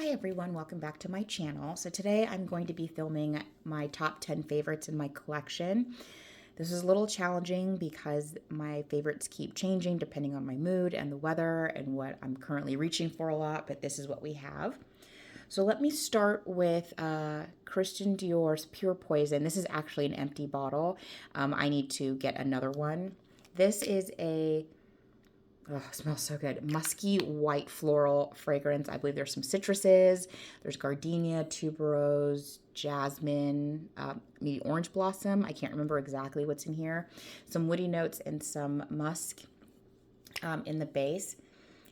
Hi everyone, welcome back to my channel. So today I'm going to be filming my top 10 favorites in my collection. This is a little challenging because my favorites keep changing depending on my mood and the weather and what I'm currently reaching for a lot, but this is what we have. So let me start with Christian Dior's Pure Poison. This is actually an empty bottle. I need to get another one. This is a Oh, it smells so good. Musky white floral fragrance. I believe there's some citruses. There's gardenia, tuberose, jasmine, maybe orange blossom. I can't remember exactly what's in here. Some woody notes and some musk in the base.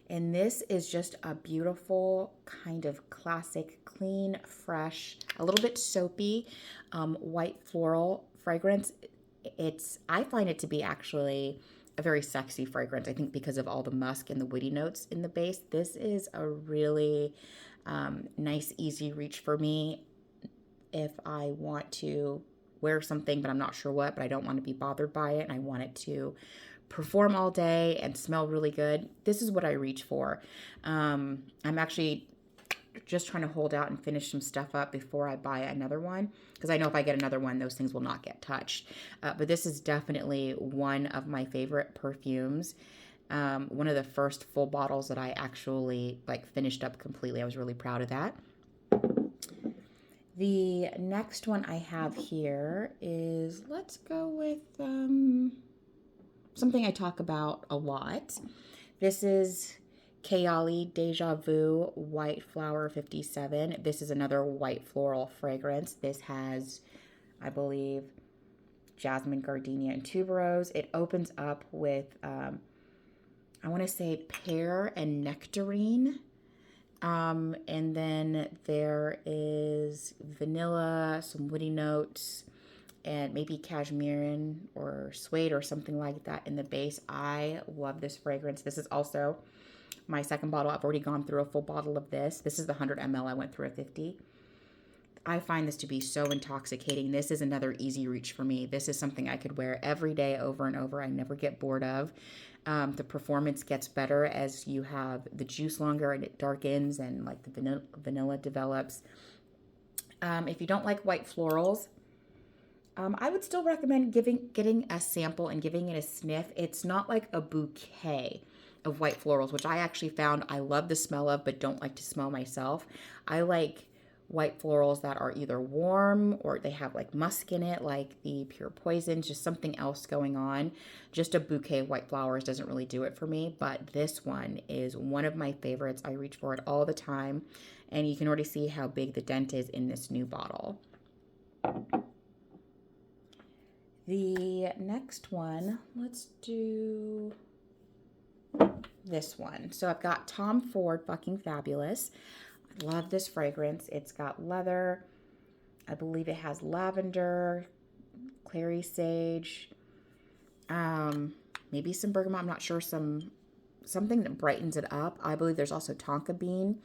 And this is just a beautiful kind of classic, clean, fresh, a little bit soapy, white floral fragrance. I find it to be actually a very sexy fragrance. I think because of all the musk and the woody notes in the base. This is a really nice, easy reach for me if I want to wear something, but I'm not sure what, but I don't want to be bothered by it, and I want it to perform all day and smell really good. This is what I reach for. I'm actually just trying to hold out and finish some stuff up before I buy another one, because I know if I get another one, those things will not get touched. But this is definitely one of my favorite perfumes. One of the first full bottles that I actually finished up completely. I was really proud of that. The next one I have here is, let's go with something I talk about a lot. This is Kayali Deja Vu White Flower 57. This is another white floral fragrance. This has, I believe, jasmine, gardenia, and tuberose. It opens up with, I want to say pear and nectarine. And then there is vanilla, some woody notes, and maybe cashmere or suede or something like that in the base. I love this fragrance. This is also my second bottle. I've already gone through a full bottle of this. This is the 100 ml. I went through a 50. I find this to be so intoxicating. This is another easy reach for me. This is something I could wear every day over and over. I never get bored of. The performance gets better as you have the juice longer and it darkens and like the vanilla develops. If you don't like white florals, I would still recommend getting a sample and giving it a sniff. It's not like a bouquet of white florals, which I actually found I love the smell of, but don't like to smell myself. I like white florals that are either warm or they have like musk in it, like the Pure Poison, just something else going on. Just a bouquet of white flowers doesn't really do it for me, but this one is one of my favorites. I reach for it all the time, and you can already see how big the dent is in this new bottle. The next one, let's do this one. So I've got Tom Ford Fucking Fabulous. I love this fragrance. It's got leather. I believe it has lavender, clary sage, maybe some bergamot. I'm not sure. Something that brightens it up. I believe there's also tonka bean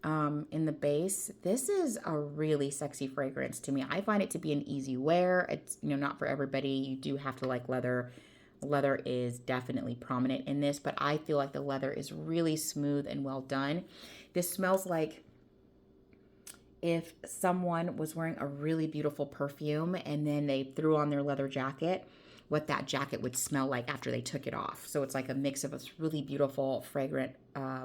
in the base. This is a really sexy fragrance to me. I find it to be an easy wear. It's, not for everybody. You do have to like leather. Leather is definitely prominent in this, but I feel like the leather is really smooth and well done. This smells like if someone was wearing a really beautiful perfume and then they threw on their leather jacket, what that jacket would smell like after they took it off. So it's like a mix of this really beautiful, fragrant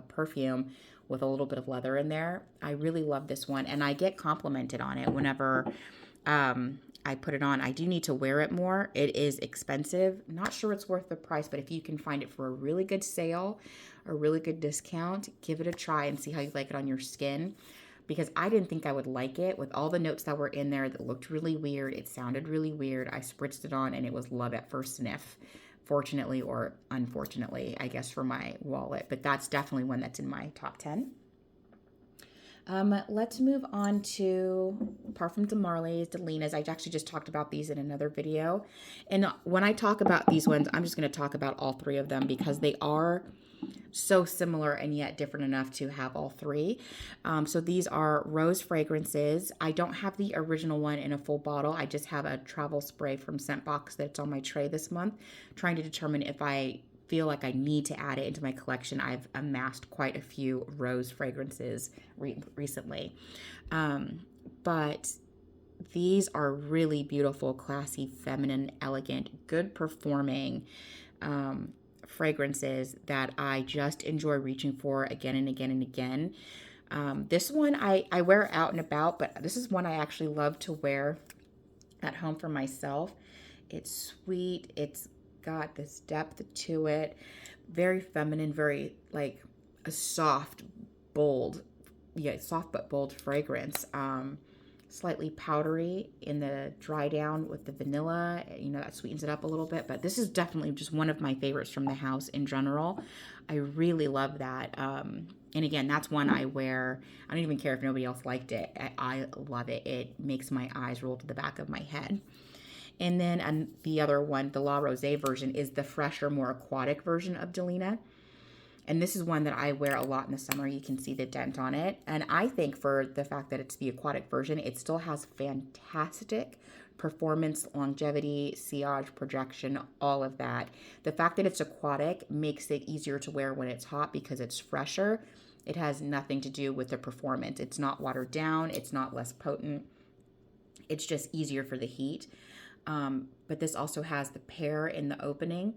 perfume with a little bit of leather in there. I really love this one, and I get complimented on it whenever I put it on. I do need to wear it more. It is expensive. Not sure it's worth the price, but if you can find it for a really good sale, a really good discount, give it a try and see how you like it on your skin. Because I didn't think I would like it with all the notes that were in there that looked really weird. It sounded really weird. I spritzed it on and it was love at first sniff. Fortunately or unfortunately, I guess, for my wallet. But that's definitely one that's in my top 10. Let's move on to Parfums de Marly's, Delina's. I actually just talked about these in another video. And when I talk about these ones, I'm just going to talk about all three of them because they are so similar and yet different enough to have all three. So these are rose fragrances. I don't have the original one in a full bottle. I just have a travel spray from Scentbox that's on my tray this month, trying to determine if I feel like I need to add it into my collection. I've amassed quite a few rose fragrances recently. But these are really beautiful, classy, feminine, elegant, good performing fragrances that I just enjoy reaching for again and again and again. This one I wear out and about, but this is one I actually love to wear at home for myself. It's sweet. It's got this depth to it. Very feminine, very like a soft, bold, soft but bold fragrance. Slightly powdery in the dry down with the vanilla. That sweetens it up a little bit. But this is definitely just one of my favorites from the house in general. I really love that. And again, that's one I wear. I don't even care if nobody else liked it. I love it. It makes my eyes roll to the back of my head. And then the other one, the La Rosee version, is the fresher, more aquatic version of Delina. And this is one that I wear a lot in the summer. You can see the dent on it. And I think for the fact that it's the aquatic version, it still has fantastic performance, longevity, sillage, projection, all of that. The fact that it's aquatic makes it easier to wear when it's hot because it's fresher. It has nothing to do with the performance. It's not watered down. It's not less potent. It's just easier for the heat. But this also has the pear in the opening.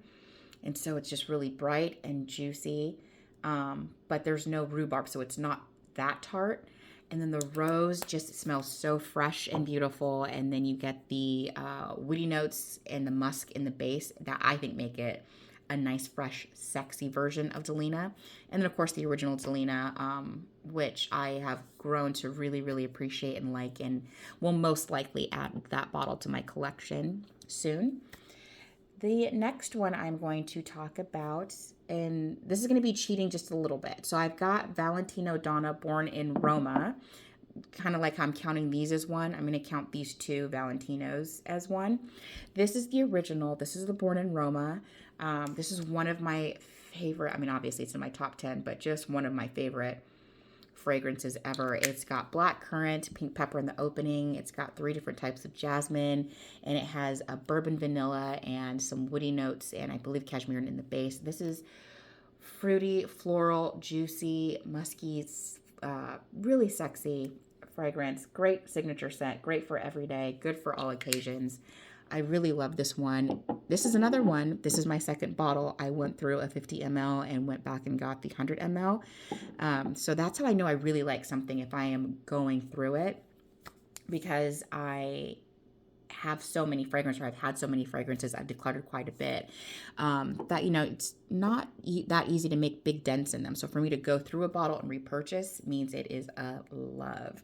And so it's just really bright and juicy. But there's no rhubarb, so it's not that tart. And then the rose just smells so fresh and beautiful. And then you get the woody notes and the musk in the base that I think make it a nice, fresh, sexy version of Delina. And then, of course, the original Delina, which I have grown to really, really appreciate and like, and will most likely add that bottle to my collection soon. The next one I'm going to talk about, and this is going to be cheating just a little bit. So I've got Valentino Donna Born in Roma. Kind of like how I'm counting these as one. I'm going to count these two Valentinos as one. This is the original. This is the Born in Roma. This is one of my favorite. I mean, obviously it's in my top 10, but just one of my favorite fragrances ever. It's got black currant, pink pepper in the opening. It's got 3 different types of jasmine, and it has a bourbon vanilla and some woody notes, and I believe cashmere in the base. This is fruity, floral, juicy, musky, really sexy fragrance. Great signature scent. Great for every day. Good for all occasions. I really love this one. This is another one. This is my second bottle. I went through a 50 ml and went back and got the 100 ml. So that's how I know I really like something, if I am going through it, because I have so many fragrances, or I've had so many fragrances, I've decluttered quite a bit, that, it's not that easy to make big dents in them. So for me to go through a bottle and repurchase means it is a love.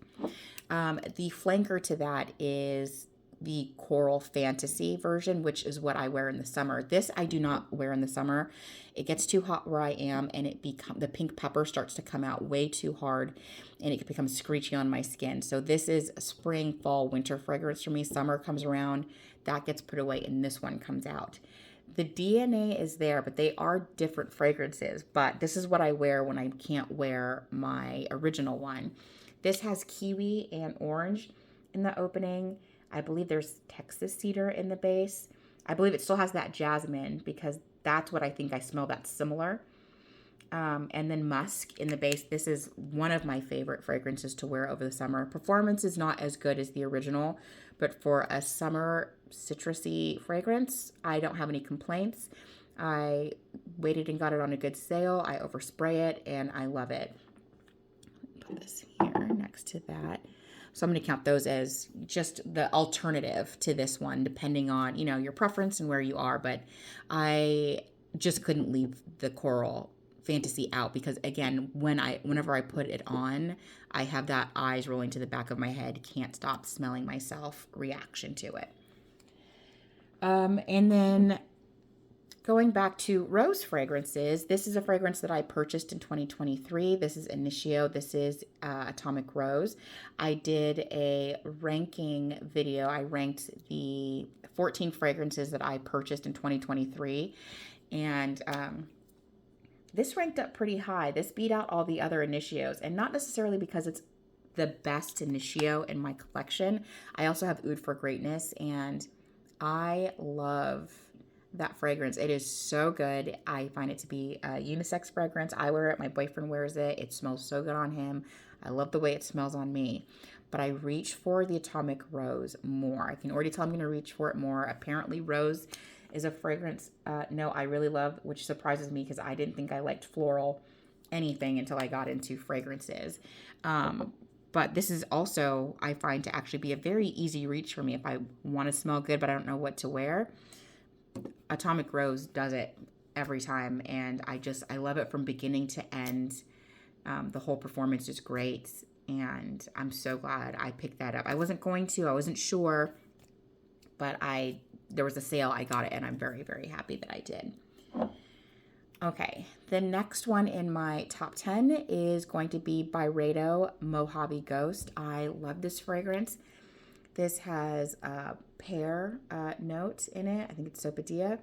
The flanker to that is the Coral Fantasy version, which is what I wear in the summer. This I do not wear in the summer. It gets too hot where I am, and the pink pepper starts to come out way too hard, and it becomes screechy on my skin. So this is a spring, fall, winter fragrance for me. Summer comes around, that gets put away, and this one comes out. The DNA is there, but they are different fragrances. But this is what I wear when I can't wear my original one. This has kiwi and orange in the opening. I believe there's Texas cedar in the base. I believe it still has that jasmine, because that's what I think I smell that's similar. And then musk in the base. This is one of my favorite fragrances to wear over the summer. Performance is not as good as the original, but for a summer citrusy fragrance, I don't have any complaints. I waited and got it on a good sale. I overspray it, and I love it. Put this here next to that. So I'm going to count those as just the alternative to this one, depending on, your preference and where you are. But I just couldn't leave the Coral Fantasy out, because, again, whenever I put it on, I have that eyes rolling to the back of my head, can't stop smelling myself reaction to it. And then going back to rose fragrances, this is a fragrance that I purchased in 2023. This is Initio. This is Atomic Rose. I did a ranking video. I ranked the 14 fragrances that I purchased in 2023. And this ranked up pretty high. This beat out all the other Initios. And not necessarily because it's the best Initio in my collection. I also have Oud for Greatness. And I love that fragrance. It is so good. I find it to be a unisex fragrance. I wear it. My boyfriend wears it. It smells so good on him. I love the way it smells on me. But I reach for the Atomic Rose more. I can already tell I'm going to reach for it more. Apparently, Rose is a fragrance note I really love, which surprises me because I didn't think I liked floral anything until I got into fragrances. But this is also, I find, to actually be a very easy reach for me if I want to smell good, but I don't know what to wear. Atomic Rose does it every time, and I love it from beginning to end. The whole performance is great, and I'm so glad I picked that up. I wasn't going to, I wasn't sure, but there was a sale, I got it, and I'm very, very happy that I did. Okay, the next one in my top 10 is going to be Byredo Mojave Ghost. I love this fragrance. This has a pear note in it. I think it's Sopadilla.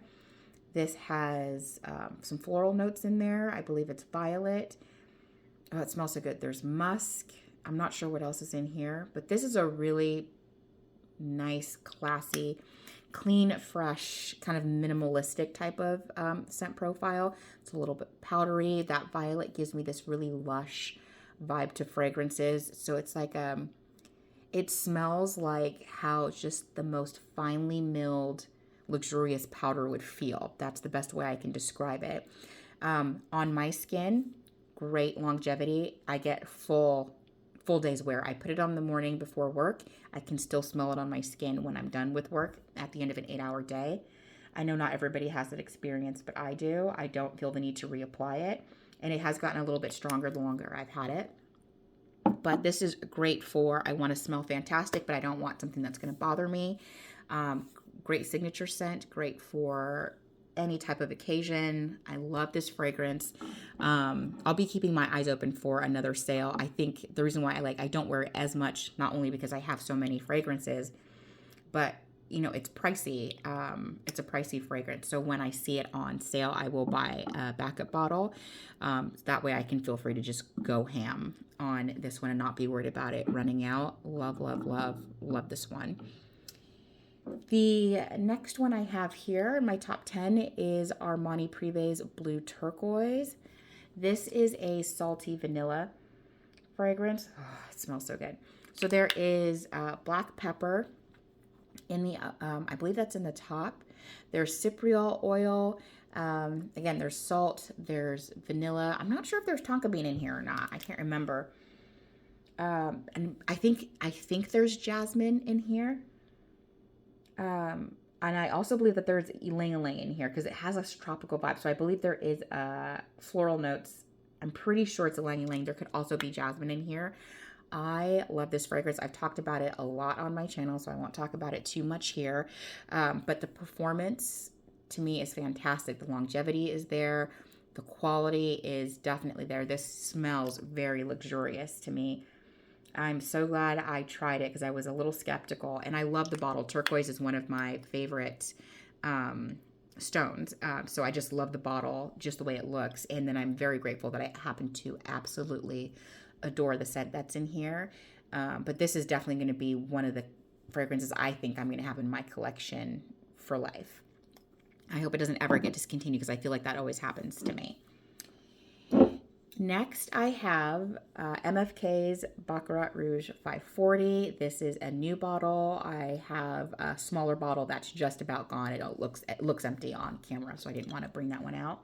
This has some floral notes in there. I believe it's violet. Oh, it smells so good. There's musk. I'm not sure what else is in here, but this is a really nice, classy, clean, fresh, kind of minimalistic type of scent profile. It's a little bit powdery. That violet gives me this really lush vibe to fragrances. So it's like, it smells like how just the most finely milled, luxurious powder would feel. That's the best way I can describe it. On my skin, great longevity. I get full day's wear. I put it on the morning before work. I can still smell it on my skin when I'm done with work at the end of an 8-hour day. I know not everybody has that experience, but I do. I don't feel the need to reapply it. And it has gotten a little bit stronger the longer I've had it. But this is great for, I want to smell fantastic, but I don't want something that's going to bother me. Great signature scent, great for any type of occasion. I love this fragrance. I'll be keeping my eyes open for another sale. I think the reason why I don't wear it as much, not only because I have so many fragrances, but it's pricey. It's a pricey fragrance. So when I see it on sale, I will buy a backup bottle. That way I can feel free to just go ham on this one and not be worried about it running out. Love, love, love, love this one. The next one I have here in my top 10 is Armani Prive's Bleu Turquoise. This is a salty vanilla fragrance. Oh, it smells so good. So there is black pepper in the, I believe that's in the top. There's cypriol oil. Again, there's salt. There's vanilla. I'm not sure if there's tonka bean in here or not. I can't remember. And I think there's jasmine in here. And I also believe that there's ylang-ylang in here because it has a tropical vibe. So I believe there is floral notes. I'm pretty sure it's ylang-ylang. There could also be jasmine in here. I love this fragrance. I've talked about it a lot on my channel, so I won't talk about it too much here. But the performance to me is fantastic. The longevity is there. The quality is definitely there. This smells very luxurious to me. I'm so glad I tried it because I was a little skeptical. And I love the bottle. Turquoise is one of my favorite stones. So I just love the bottle, just the way it looks. And then I'm very grateful that I happen to absolutely adore the scent that's in here. But this is definitely going to be one of the fragrances I think I'm going to have in my collection for life. I hope it doesn't ever get discontinued because I feel like that always happens to me. Next, I have MFK's Baccarat Rouge 540. This is a new bottle. I have a smaller bottle that's just about gone. It looks empty on camera, so I didn't want to bring that one out.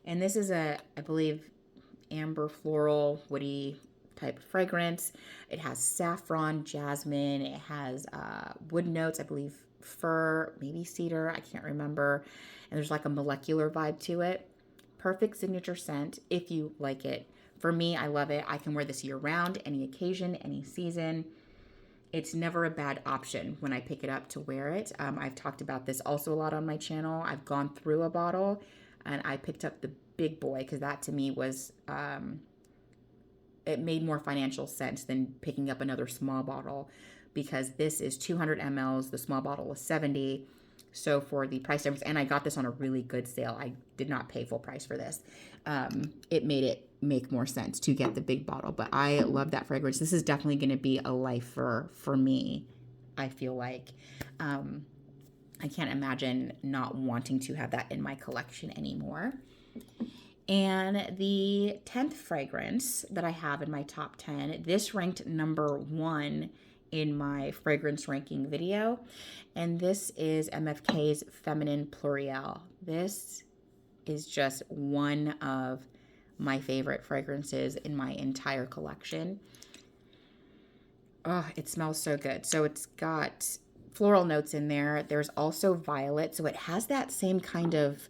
And this is I believe, amber floral, woody type of fragrance. It has saffron, jasmine. It has wood notes, I believe fir, maybe cedar. I can't remember. And there's like a molecular vibe to it. Perfect signature scent if you like it. For me, I love it. I can wear this year round, any occasion, any season. It's never a bad option when I pick it up to wear it. I've talked about this also a lot on my channel. I've gone through a bottle and I picked up the big boy because that to me was, it made more financial sense than picking up another small bottle because this is 200 mLs. The small bottle was 70. So for the price difference, and I got this on a really good sale. I did not pay full price for this. It made it make more sense to get the big bottle, but I love that fragrance. This is definitely going to be a lifer for me, I feel like. I can't imagine not wanting to have that in my collection anymore. And the 10th fragrance that I have in my top 10, this ranked number 1 in my fragrance ranking video. And this is MFK's Féminin Pluriel. This is just one of my favorite fragrances in my entire collection. Oh, it smells so good. So it's got floral notes in there. There's also violet. So it has that same kind of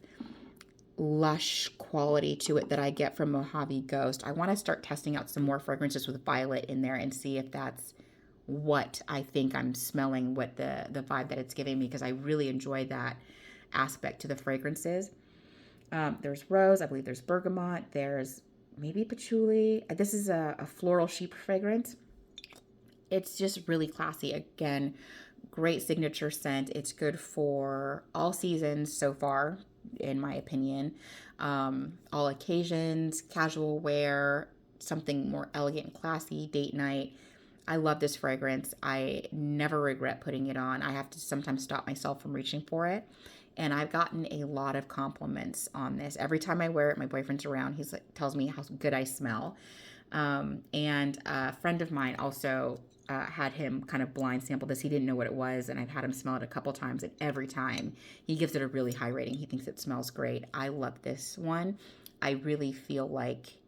lush quality to it that I get from Mojave Ghost. I want to start testing out some more fragrances with violet in there and see if that's what I think I'm smelling, what the vibe that it's giving me, because I really enjoy that aspect to the fragrances. There's rose, I believe there's bergamot, there's maybe patchouli. This is a floral sheep fragrance. It's just really classy. Again, great signature scent. It's good for all seasons so far, in my opinion. All occasions, casual wear, something more elegant and classy, date night. I love this fragrance. I never regret putting it on. I have to sometimes stop myself from reaching for it. And I've gotten a lot of compliments on this. Every time I wear it, my boyfriend's around. He's like, tells me how good I smell. And a friend of mine also had him kind of blind sample this. He didn't know what it was, and I've had him smell it a couple times, and every time he gives it a really high rating. He thinks it smells great. I love this one. I really feel like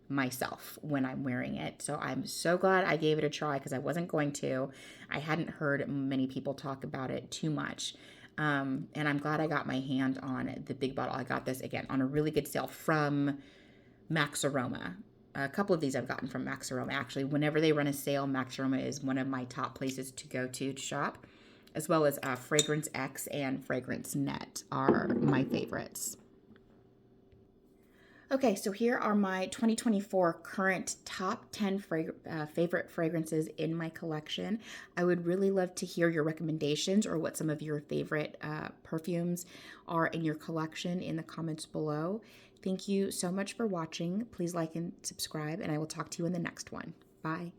myself when I'm wearing it. So I'm so glad I gave it a try, because I wasn't going to. I hadn't heard many people talk about it too much. And I'm glad I got my hand on the big bottle. I got this, again, on a really good sale from Max Aroma. A couple of these I've gotten from Max Aroma. Actually, whenever they run a sale, Max Aroma is one of my top places to go to shop, as well as Fragrance X and Fragrance Net are my favorites. Okay, so here are my 2024 current top 10 favorite fragrances in my collection. I would really love to hear your recommendations or what some of your favorite perfumes are in your collection in the comments below. Thank you so much for watching. Please like and subscribe, and I will talk to you in the next one. Bye.